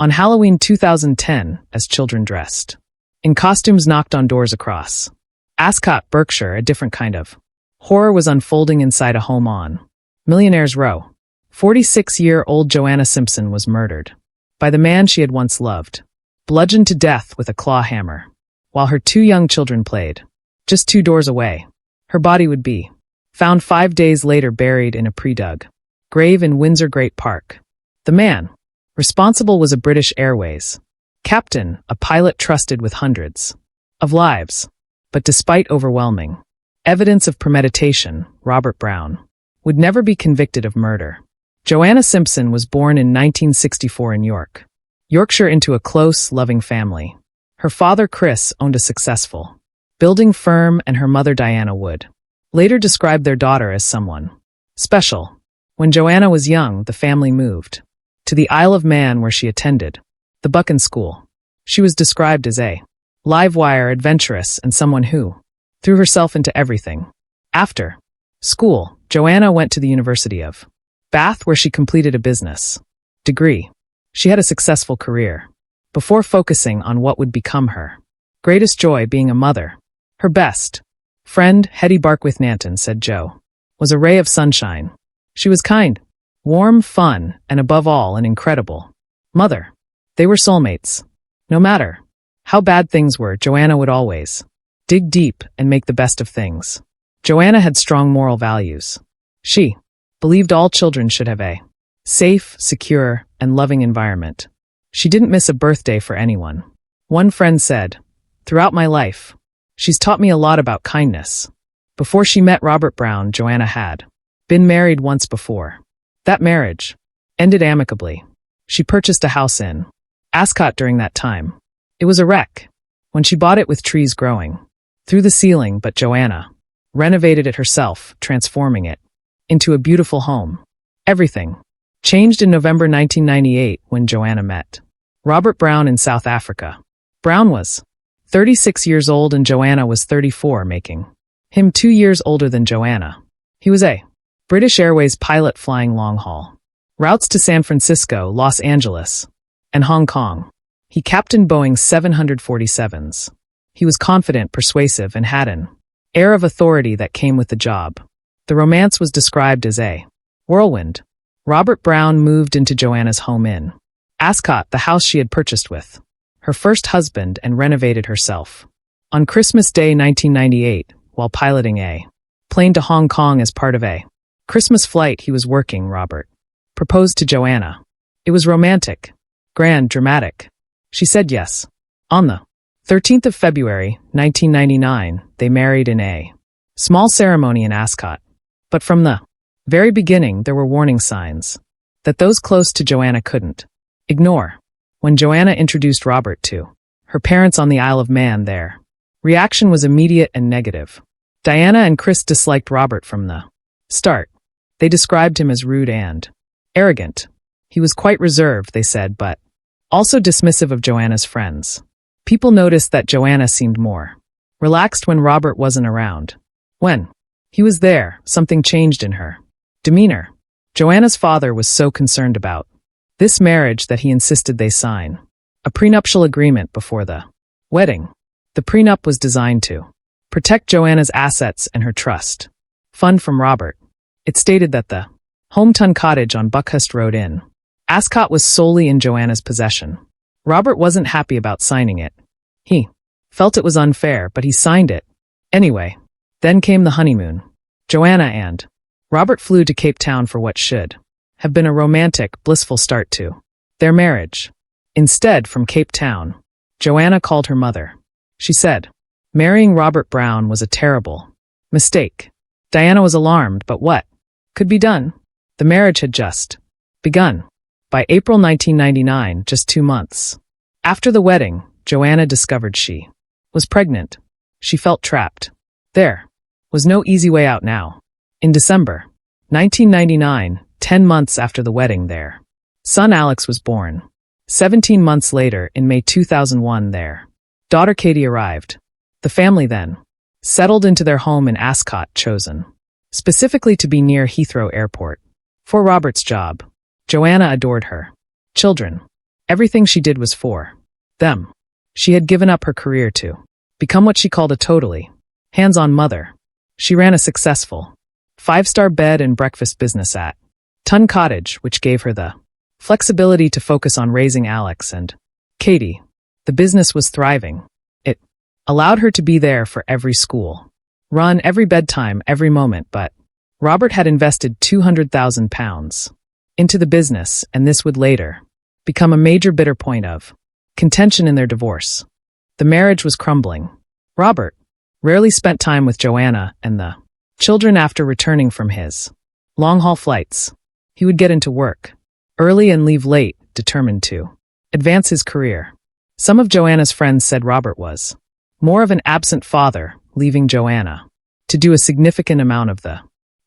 On Halloween 2010, as children dressed in costumes knocked on doors across Ascot, Berkshire, a different kind of horror was unfolding inside a home on Millionaire's Row. 46-year-old Joanna Simpson was murdered by the man she had once loved, bludgeoned to death with a claw hammer, while her two young children played. Just 2 doors away, her body would be found 5 days later buried in a pre-dug grave in Windsor Great Park. The man responsible was a British Airways captain, a pilot trusted with hundreds of lives. But despite overwhelming evidence of premeditation, Robert Brown would never be convicted of murder. Joanna Simpson was born in 1964 in Yorkshire into a close, loving family. Her father, Chris, owned a successful building firm, and her mother, Diana, would later describe their daughter as someone special. When Joanna was young, the family moved to the Isle of Man, where she attended the Buchan School. She was described as a live wire, adventurous, and someone who threw herself into everything. After school, Joanna went to the University of Bath, where she completed a business degree. She had a successful career before focusing on what would become her greatest joy, being a mother. Her best friend, Hetty Barkwith Nanton, said Jo was a ray of sunshine. She was kind, warm, fun, and above all, an incredible mother. They were soulmates. No matter how bad things were, Joanna would always dig deep and make the best of things. Joanna had strong moral values. She believed all children should have a safe, secure, and loving environment. She didn't miss a birthday for anyone. One friend said, "Throughout my life, she's taught me a lot about kindness." Before she met Robert Brown, Joanna had been married once before. That marriage ended amicably. She purchased a house in Ascot during that time. It was a wreck when she bought it, with trees growing through the ceiling, but Joanna renovated it herself, transforming it into a beautiful home. Everything changed in November 1998 when Joanna met Robert Brown in South Africa. Brown was 36 years old and Joanna was 34, making him 2 years older than Joanna. He was a British Airways pilot flying long-haul routes to San Francisco, Los Angeles, and Hong Kong. He captained Boeing 747s. He was confident, persuasive, and had an air of authority that came with the job. The romance was described as a whirlwind. Robert Brown moved into Joanna's home in Ascot, the house she had purchased with her first husband, and renovated herself. On Christmas Day 1998, while piloting a plane to Hong Kong as part of a Christmas flight he was working, Robert proposed to Joanna. It was romantic, grand, dramatic. She said yes. On the 13th of February, 1999, they married in a small ceremony in Ascot. But from the very beginning, there were warning signs that those close to Joanna couldn't ignore. When Joanna introduced Robert to her parents on the Isle of Man, their reaction was immediate and negative. Diana and Chris disliked Robert from the start. They described him as rude and arrogant. He was quite reserved, they said, but also dismissive of Joanna's friends. People noticed that Joanna seemed more relaxed when Robert wasn't around. When he was there, something changed in her demeanor. Joanna's father was so concerned about this marriage that he insisted they sign a prenuptial agreement before the wedding. The prenup was designed to protect Joanna's assets and her trust fund from Robert. It stated that the Hometon cottage on Buckhurst Road in Ascot was solely in Joanna's possession. Robert wasn't happy about signing it. He felt it was unfair, but he signed it anyway. Then came the honeymoon. Joanna and Robert flew to Cape Town for what should have been a romantic, blissful start to their marriage. Instead, from Cape Town, Joanna called her mother. She said marrying Robert Brown was a terrible mistake. Diana was alarmed, but what could be done? The marriage had just begun. By April 1999, just 2 months after the wedding, Joanna discovered she was pregnant. She felt trapped. There was no easy way out now. In December 1999, 10 months after the wedding, their son Alex was born. 17 months later, in May 2001, their daughter Katie arrived. The family then settled into their home in Ascot, chosen specifically to be near Heathrow Airport. For Robert's job, Joanna adored her children. Everything she did was for them. She had given up her career to become what she called a totally hands-on mother. She ran a successful five-star bed and breakfast business at Ton Cottage, which gave her the flexibility to focus on raising Alex and Katie. The business was thriving. It allowed her to be there for every school run, every bedtime, every moment, but Robert had invested £200,000 into the business, and this would later become a major bitter point of contention in their divorce. The marriage was crumbling. Robert rarely spent time with Joanna and the children after returning from his long-haul flights. He would get into work early and leave late, determined to advance his career. Some of Joanna's friends said Robert was more of an absent father, leaving Joanna to do a significant amount of the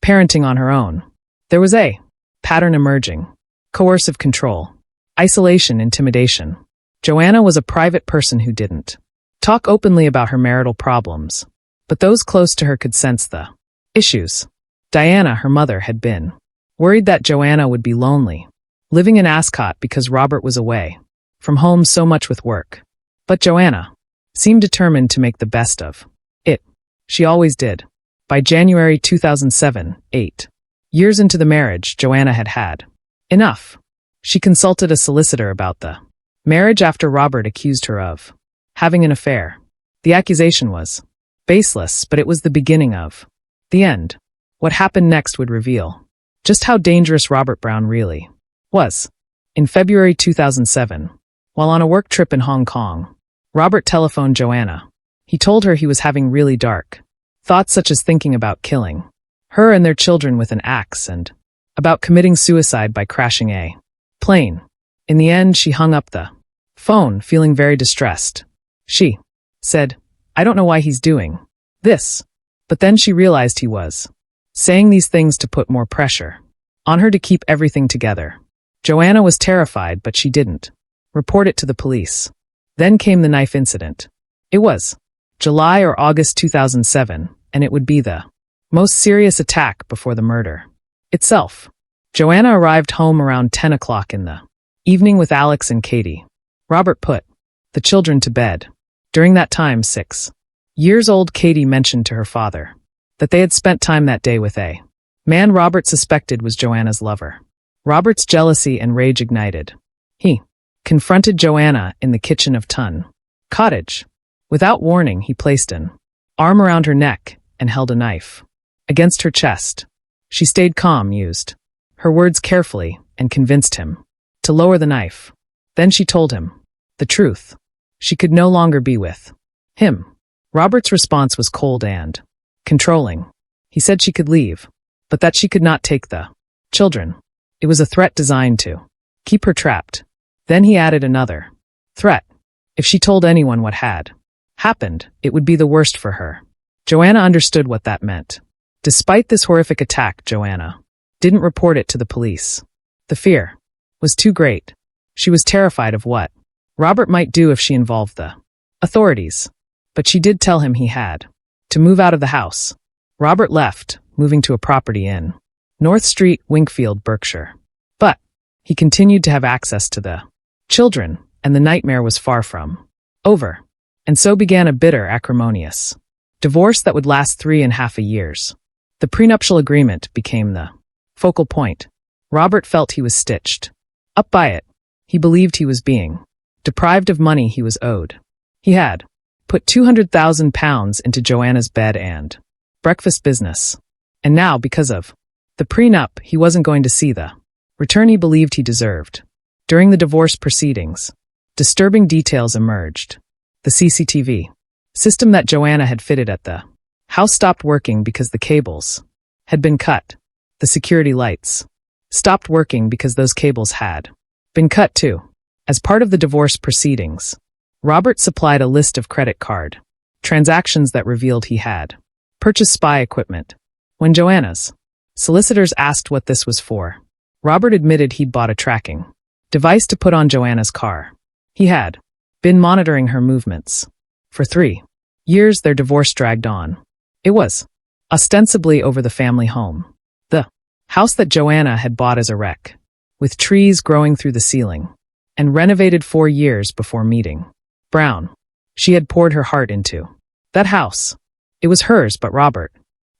parenting on her own. There was a pattern emerging: coercive control, isolation, intimidation. Joanna was a private person who didn't talk openly about her marital problems, but those close to her could sense the issues. Diana, her mother, had been worried that Joanna would be lonely, living in Ascot because Robert was away from home so much with work. But Joanna seemed determined to make the best of it. She always did. By January 2007, 8 years into the marriage, Joanna had had enough. She consulted a solicitor about the marriage after Robert accused her of having an affair. The accusation was baseless, but it was the beginning of the end. What happened next would reveal just how dangerous Robert Brown really was. In February 2007, while on a work trip in Hong Kong, Robert telephoned Joanna. He told her he was having really dark thoughts, such as thinking about killing her and their children with an axe and about committing suicide by crashing a plane. In the end, she hung up the phone, feeling very distressed. She said, "I don't know why he's doing this." But then she realized he was saying these things to put more pressure on her to keep everything together. Joanna was terrified, but she didn't report it to the police. Then came the knife incident. It was July or August 2007, and it would be the most serious attack before the murder itself. Joanna arrived home around 10 o'clock in the evening with Alex and Katie. Robert put the children to bed. During that time, 6-year-old Katie mentioned to her father that they had spent time that day with a man Robert suspected was Joanna's lover. Robert's jealousy and rage ignited. He confronted Joanna in the kitchen of Ton Cottage. Without warning, he placed an arm around her neck and held a knife against her chest. She stayed calm, used her words carefully, and convinced him to lower the knife. Then she told him the truth. She could no longer be with him. Robert's response was cold and controlling. He said she could leave, but that she could not take the children. It was a threat designed to keep her trapped. Then he added another threat. If she told anyone what had happened, it would be the worst for her. Joanna understood what that meant. Despite this horrific attack, Joanna didn't report it to the police. The fear was too great. She was terrified of what Robert might do if she involved the authorities. But she did tell him he had to move out of the house. Robert left, moving to a property in North Street, Winkfield, Berkshire. But he continued to have access to the children, and the nightmare was far from over. And so began a bitter, acrimonious divorce that would last 3.5 years. The prenuptial agreement became the focal point. Robert felt he was stitched up by it. He believed he was being deprived of money he was owed. He had put £200,000 into Joanna's bed and breakfast business. And now, because of the prenup, he wasn't going to see the return he believed he deserved. During the divorce proceedings, disturbing details emerged. The CCTV system that Joanna had fitted at the house stopped working because the cables had been cut. The security lights stopped working because those cables had been cut too. As part of the divorce proceedings, Robert supplied a list of credit card transactions that revealed he had purchased spy equipment. When Joanna's solicitors asked what this was for, Robert admitted he'd bought a tracking device to put on Joanna's car. He had been monitoring her movements. For 3 years, their divorce dragged on. It was ostensibly over the family home, the house that Joanna had bought as a wreck, with trees growing through the ceiling. and renovated 4 years before meeting Brown. She had poured her heart into that house. It was hers, but Robert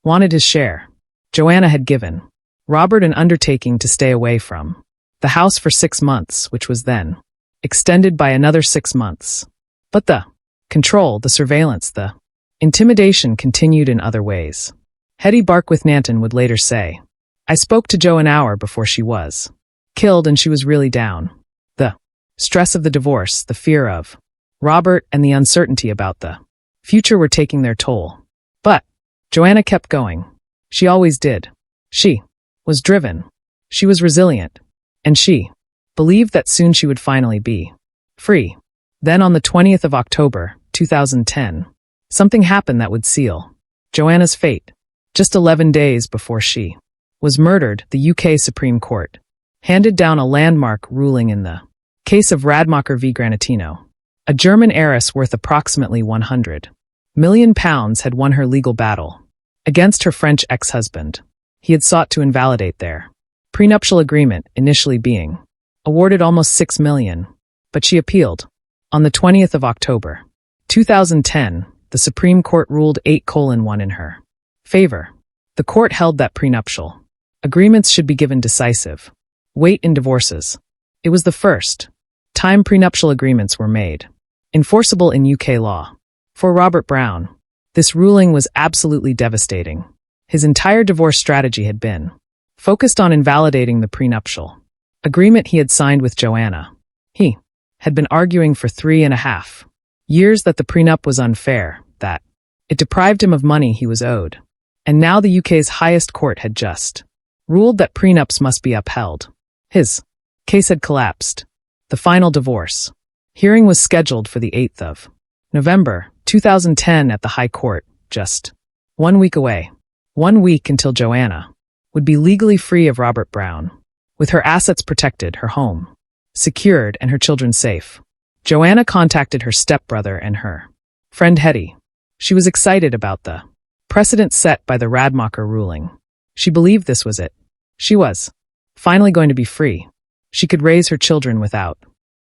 wanted his share. Joanna had given Robert an undertaking to stay away from the house for 6 months, which was then extended by another 6 months. But the control, the surveillance, the intimidation continued in other ways. Hetty Barkwith-Nanton would later say, "I spoke to Jo an hour before she was killed, and she was really down. The stress of the divorce, the fear of Robert, and the uncertainty about the future were taking their toll." But Joanna kept going. She always did. She was driven. She was resilient. And she believed that soon she would finally be free. Then on the 20th of October, 2010, something happened that would seal Joanna's fate. Just 11 days before she was murdered, the UK Supreme Court handed down a landmark ruling in the case of Radmacher v. Granatino. A German heiress worth approximately £100 million had won her legal battle against her French ex-husband. He had sought to invalidate their prenuptial agreement, initially being awarded almost $6 million, but she appealed. On the 20th of October, 2010, the Supreme Court ruled 8:1 in her favor. The court held that prenuptial agreements should be given decisive weight in divorces. It was the first time prenuptial agreements were made enforceable in UK law. For Robert Brown, this ruling was absolutely devastating. His entire divorce strategy had been focused on invalidating the prenuptial agreement he had signed with Joanna. He had been arguing for 3.5 years that the prenup was unfair, that it deprived him of money he was owed. And now the UK's highest court had just ruled that prenups must be upheld. His case had collapsed. The final divorce hearing was scheduled for the 8th of November, 2010 at the High Court, just 1 week away. 1 week until Joanna would be legally free of Robert Brown, with her assets protected, her home secured, and her children safe. Joanna contacted her stepbrother and her friend Hetty. She was excited about the precedent set by the Radmacher ruling. She believed this was it. She was finally going to be free. She could raise her children without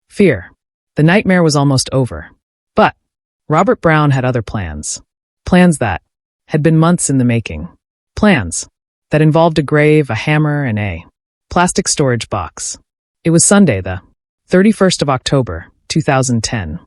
fear. The nightmare was almost over. But Robert Brown had other plans. Plans that had been months in the making. Plans that involved a grave, a hammer, and a plastic storage box. It was Sunday, the 31st of October, 2010.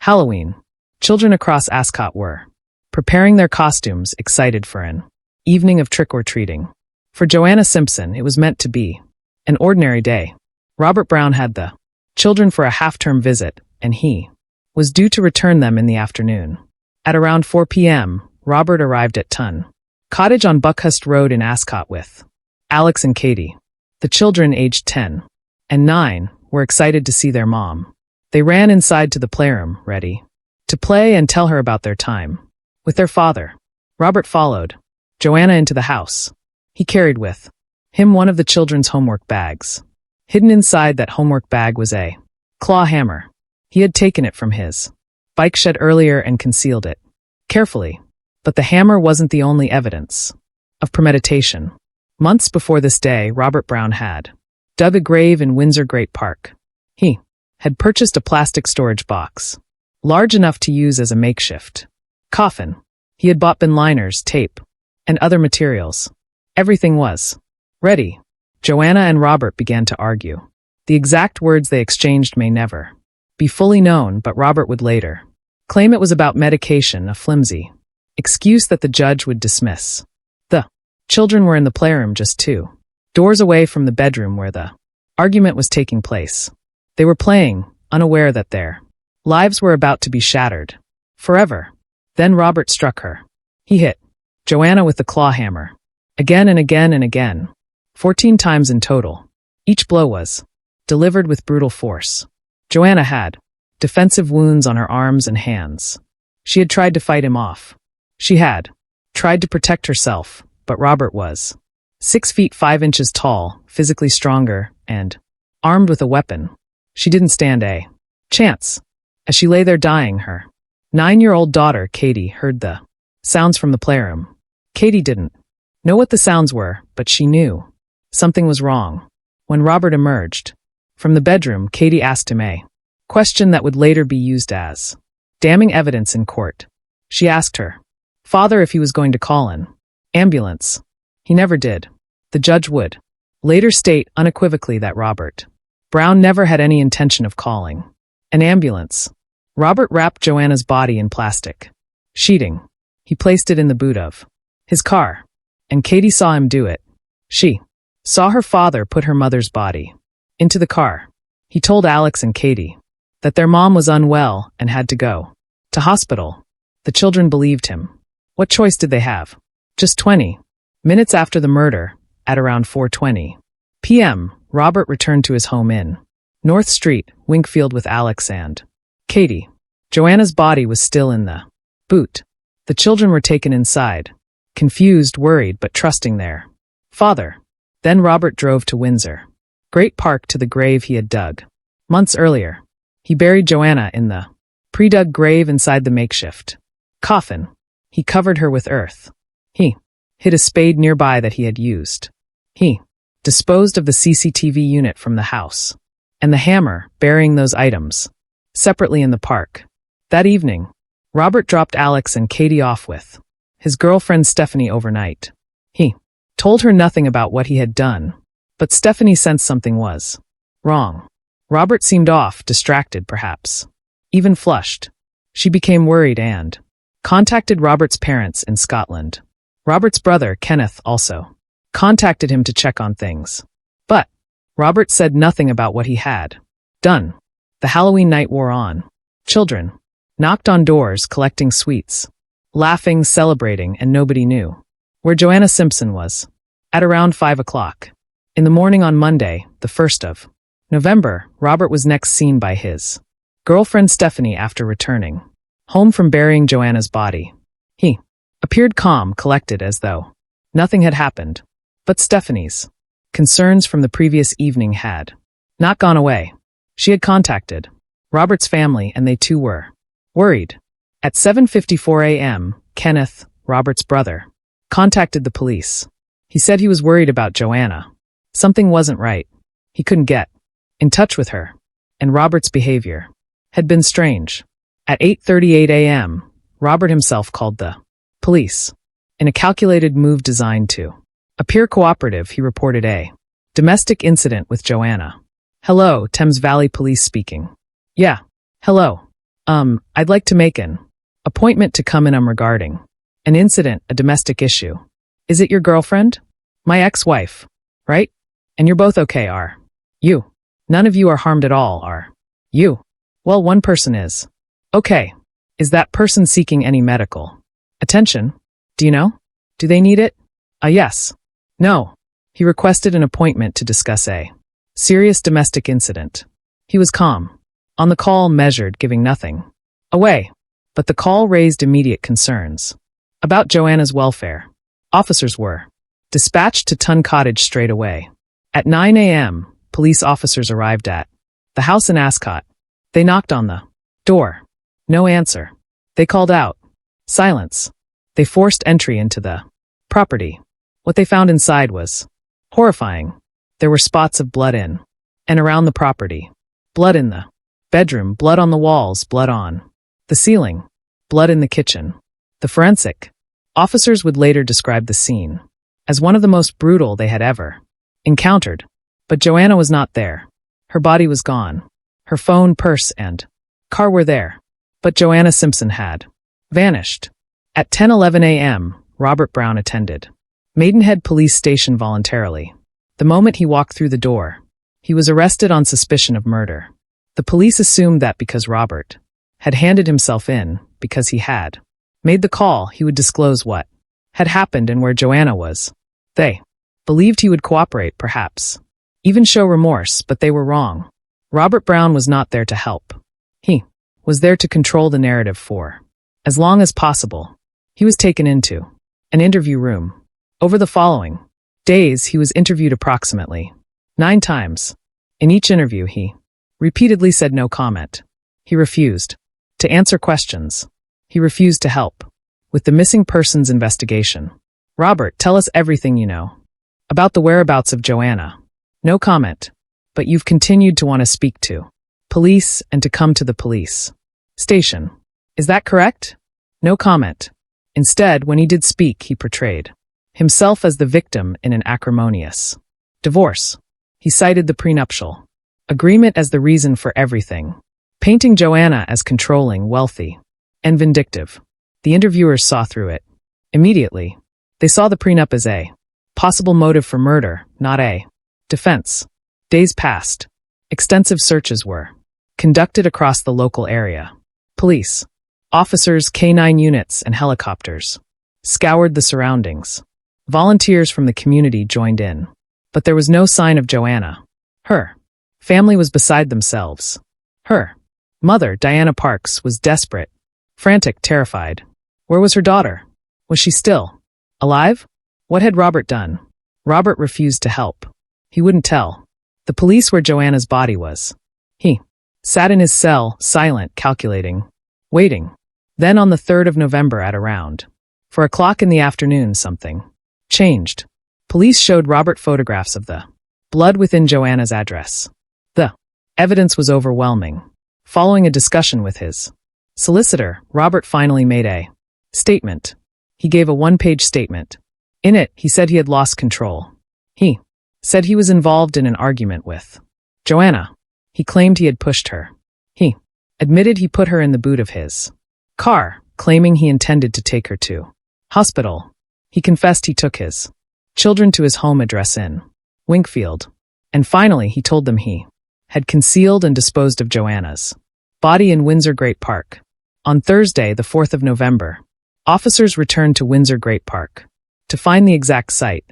Halloween. Children across Ascot were preparing their costumes, excited for an evening of trick-or-treating. For Joanna Simpson, it was meant to be an ordinary day. Robert Brown had the children for a half-term visit, and he was due to return them in the afternoon. At around 4 p.m., Robert arrived at Tun Cottage on Buckhurst Road in Ascot with Alex and Katie. The children, aged 10 and 9, were excited to see their mom. They ran inside to the playroom, ready to play and tell her about their time with their father. Robert followed Joanna into the house. He carried with him one of the children's homework bags. Hidden inside that homework bag was a claw hammer. He had taken it from his bike shed earlier and concealed it carefully. But the hammer wasn't the only evidence of premeditation. Months before this day, Robert Brown had dug a grave in Windsor Great Park. He had purchased a plastic storage box, large enough to use as a makeshift coffin. He had bought bin liners, tape, and other materials. Everything was ready. Joanna and Robert began to argue. The exact words they exchanged may never be fully known, but Robert would later claim it was about medication, a flimsy excuse that the judge would dismiss. The children were in the playroom just 2 doors away from the bedroom where the argument was taking place. They were playing, unaware that their lives were about to be shattered forever. Then Robert struck her. He hit Joanna with the claw hammer. Again and again and again. 14 times in total. Each blow was delivered with brutal force. Joanna had defensive wounds on her arms and hands. She had tried to fight him off. She had tried to protect herself, but Robert was 6 feet 5 inches tall, physically stronger, and armed with a weapon. She didn't stand a chance. As she lay there dying, her 9-year-old daughter, Katie, heard the sounds from the playroom. Katie didn't know what the sounds were, but she knew something was wrong. When Robert emerged, From the bedroom, Katie asked him a question that would later be used as damning evidence in court. She asked her father if he was going to call an ambulance. He never did. The judge would later state unequivocally that Robert Brown never had any intention of calling an ambulance. Robert wrapped Joanna's body in plastic sheeting. He placed it in the boot of his car, and Katie saw him do it. She saw her father put her mother's body into the car. He told Alex and Katie that their mom was unwell and had to go to hospital. The children believed him. What choice did they have? Just 20 minutes after the murder, at around 4:20 p.m., Robert returned to his home in North Street, Winkfield with Alex and Katie. Joanna's body was still in the boot. The children were taken inside, confused, worried, but trusting their father. Then Robert drove to Windsor Great Park to the grave he had dug months earlier. He buried Joanna in the pre-dug grave inside the makeshift coffin. He covered her with earth. He hid a spade nearby that he had used. He disposed of the CCTV unit from the house and the hammer, burying those items separately in the park. That evening, Robert dropped Alex and Katie off with his girlfriend Stephanie overnight. He told her nothing about what he had done, but Stephanie sensed something was wrong. Robert seemed off, distracted perhaps, even flushed. She became worried and contacted Robert's parents in Scotland. Robert's brother, Kenneth, also contacted him to check on things. But Robert said nothing about what he had done. The Halloween night wore on. Children knocked on doors, collecting sweets, laughing, celebrating, and nobody knew where Joanna Simpson was. At around 5 o'clock in the morning on Monday, the 1st of November, Robert was next seen by his girlfriend Stephanie after returning home from burying Joanna's body. He appeared calm, collected, as though nothing had happened. But Stephanie's concerns from the previous evening had not gone away. She had contacted Robert's family, and they too were worried. At 7:54 a.m., Kenneth, Robert's brother, contacted the police. He said he was worried about Joanna. Something wasn't right. He couldn't get in touch with her, and Robert's behavior had been strange. At 8:38 a.m., Robert himself called the police. In a calculated move designed to appear cooperative, he reported a domestic incident with Joanna. Hello, Thames Valley Police speaking. Yeah. Hello. I'd like to make an appointment to come in. Regarding an incident, a domestic issue. Is it your girlfriend? My ex-wife, right? And you're both okay, are you? None of you are harmed at all, are you? Well, one person is. Okay. Is that person seeking any medical attention? Do you know? Do they need it? Yes. No. He requested an appointment to discuss a serious domestic incident. He was calm. On the call, measured, giving nothing away. But the call raised immediate concerns about Joanna's welfare. Officers were dispatched to Tun Cottage straight away. At 9 a.m., police officers arrived at the house in Ascot. They knocked on the door. No answer. They called out. Silence. They forced entry into the property. What they found inside was horrifying. There were spots of blood in and around the property. Blood in the bedroom, blood on the walls, blood on the ceiling, blood in the kitchen. The forensic officers would later describe the scene as one of the most brutal they had ever encountered. But Joanna was not there. Her body was gone. Her phone, purse, and car were there. But Joanna Simpson had vanished. At 10:11 a.m., Robert Brown attended Maidenhead Police Station voluntarily. The moment he walked through the door, he was arrested on suspicion of murder. The police assumed that because Robert had handed himself in, because he had made the call, he would disclose what had happened and where Joanna was. They believed he would cooperate, perhaps even show remorse, but they were wrong. Robert Brown was not there to help. He was there to control the narrative for as long as possible. He was taken into an interview room. Over the following days, he was interviewed approximately 9 times. In each interview, he repeatedly said no comment. He refused to answer questions. He refused to help with the missing persons investigation. Robert, tell us everything you know about the whereabouts of Joanna. No comment. but you've continued to want to speak to police and to come to the police station. Is that correct? No comment. Instead, when he did speak, he portrayed himself as the victim in an acrimonious divorce. He cited the prenuptial agreement as the reason for everything, painting Joanna as controlling, wealthy, and vindictive. The interviewers saw through it. Immediately, they saw the prenup as a possible motive for murder, not a defense. Days passed. Extensive searches were conducted across the local area. Police, officers, K-9 units, and helicopters scoured the surroundings. Volunteers from the community joined in, but there was no sign of Joanna. Her family was beside themselves. Her mother, Diana Parks, was desperate, frantic, terrified. Where was her daughter? Was she still alive? What had Robert done? Robert refused to help. He wouldn't tell the police where Joanna's body was. He sat in his cell, silent, calculating, waiting. Then on the 3rd of November at around 4 o'clock in the afternoon, something changed. Police showed Robert photographs of the blood within Joanna's address. The evidence was overwhelming. Following a discussion with his solicitor, Robert finally made a statement. He gave a one-page statement. In it, he said he had lost control. He said he was involved in an argument with Joanna. He claimed he had pushed her. He admitted he put her in the boot of his car, claiming he intended to take her to hospital. He confessed he took his children to his home address in Winkfield. And finally, he told them he had concealed and disposed of Joanna's body in Windsor Great Park. On Thursday, the 4th of November, officers returned to Windsor Great Park to find the exact site.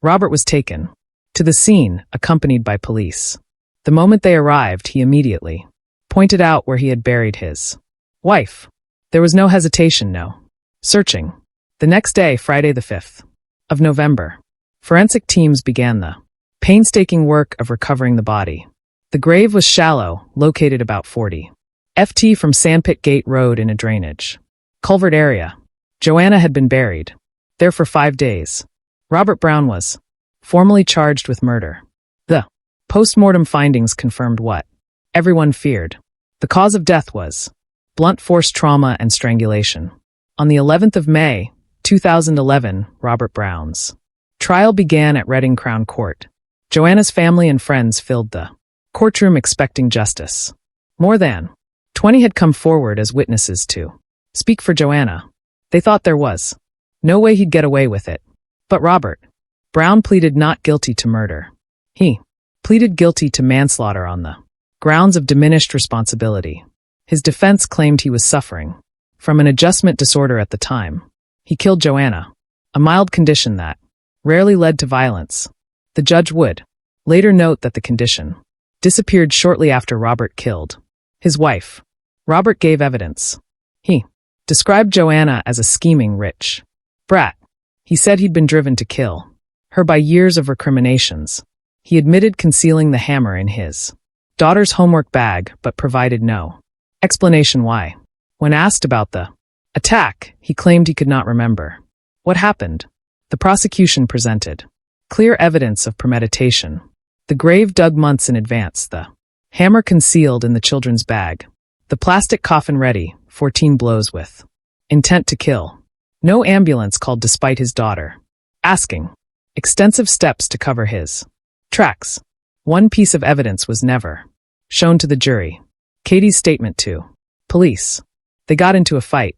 Robert was taken to the scene, accompanied by police. The moment they arrived, he immediately pointed out where he had buried his wife. There was no hesitation, no searching. The next day, Friday the 5th of November, forensic teams began the painstaking work of recovering the body. The grave was shallow, located about 40 ft from Sandpit Gate Road in a drainage culvert area. Joanna had been buried there for 5 days. Robert Brown was formally charged with murder. The post-mortem findings confirmed what everyone feared. The cause of death was blunt force trauma and strangulation. On the 11th of May, 2011, Robert Brown's trial began at Reading Crown Court. Joanna's family and friends filled the courtroom expecting justice. More than 20 had come forward as witnesses to speak for Joanna. They thought there was no way he'd get away with it. But Robert Brown pleaded not guilty to murder. He pleaded guilty to manslaughter on the grounds of diminished responsibility. His defense claimed he was suffering from an adjustment disorder at the time. He killed Joanna, a mild condition that rarely led to violence. The judge would later note that the condition disappeared shortly after Robert killed his wife. Robert gave evidence. He described Joanna as a scheming rich brat. He said he'd been driven to kill her by years of recriminations. He admitted concealing the hammer in his daughter's homework bag, but provided no explanation why. When asked about the attack, he claimed he could not remember what happened. The prosecution presented clear evidence of premeditation. The grave dug months in advance, the hammer concealed in the children's bag, the plastic coffin ready, 14 blows with intent to kill. No ambulance called despite his daughter asking. Extensive steps to cover his tracks. One piece of evidence was never shown to the jury. Katie's statement to police. They got into a fight.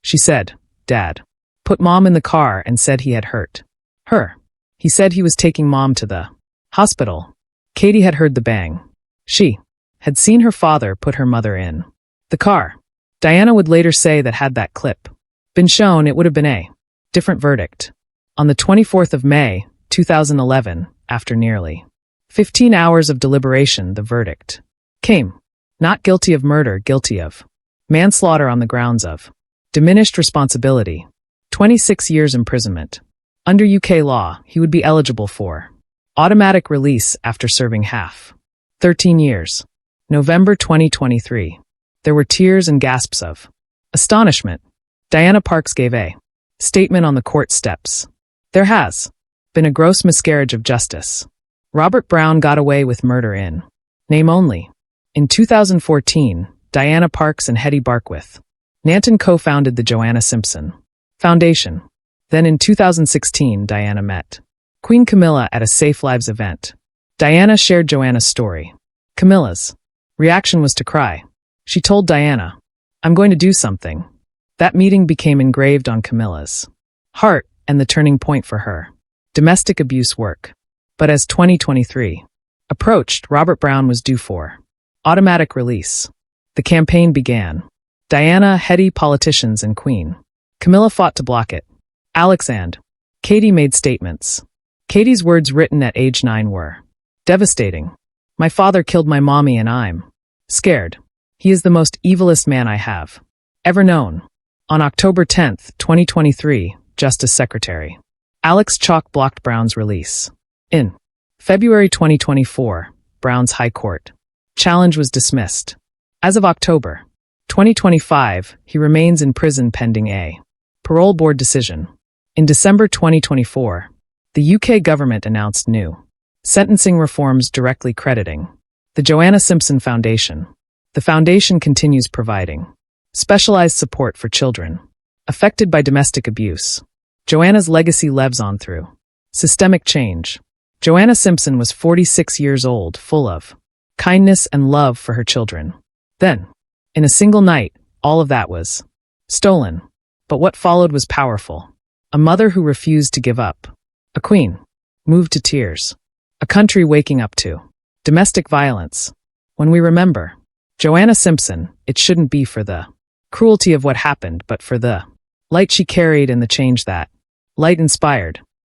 She said, Dad put Mom in the car and said he had hurt her. He said he was taking Mom to the hospital. Katie had heard the bang. She had seen her father put her mother in the car. Diana would later say that had that clip been shown, it would have been a different verdict. On the 24th of May, 2011, after nearly 15 hours of deliberation, the verdict came. Not guilty of murder, guilty of manslaughter on the grounds of diminished responsibility. 26 years imprisonment. Under UK law, he would be eligible for automatic release after serving half 13 years. November 2023. There were tears and gasps of astonishment. Diana Parks gave a statement on the court steps. There has been a gross miscarriage of justice. Robert Brown got away with murder in name only. In 2014, Diana Parks and Hetty Barkwith Nanton co-founded the Joanna Simpson Foundation. Then in 2016, Diana met Queen Camilla at a Safe Lives event. Diana shared Joanna's story. Camilla's reaction was to cry. She told Diana, "I'm going to do something." That meeting became engraved on Camilla's heart and the turning point for her domestic abuse work. But as 2023 approached, Robert Brown was due for automatic release. The campaign began. Diana, Hetty, politicians, and Queen Camilla fought to block it. Alex and Katie made statements. Katie's words, written at age 9, were devastating. "My father killed my mommy and I'm scared. He is the most evilest man I have ever known." On October 10, 2023, Justice Secretary Alex Chalk blocked Brown's release. In February 2024, Brown's High Court challenge was dismissed. As of October 2025, he remains in prison pending a parole board decision. In December 2024, the UK government announced new sentencing reforms directly crediting the Joanna Simpson Foundation. The foundation continues providing specialized support for children affected by domestic abuse. Joanna's legacy lives on through systemic change. Joanna Simpson was 46 years old, full of kindness and love for her children. Then, in a single night, all of that was stolen. But what followed was powerful. A mother who refused to give up. A queen moved to tears. A country waking up to domestic violence. When we remember Joanna Simpson, it shouldn't be for the cruelty of what happened, but for the light she carried and the change that light inspired.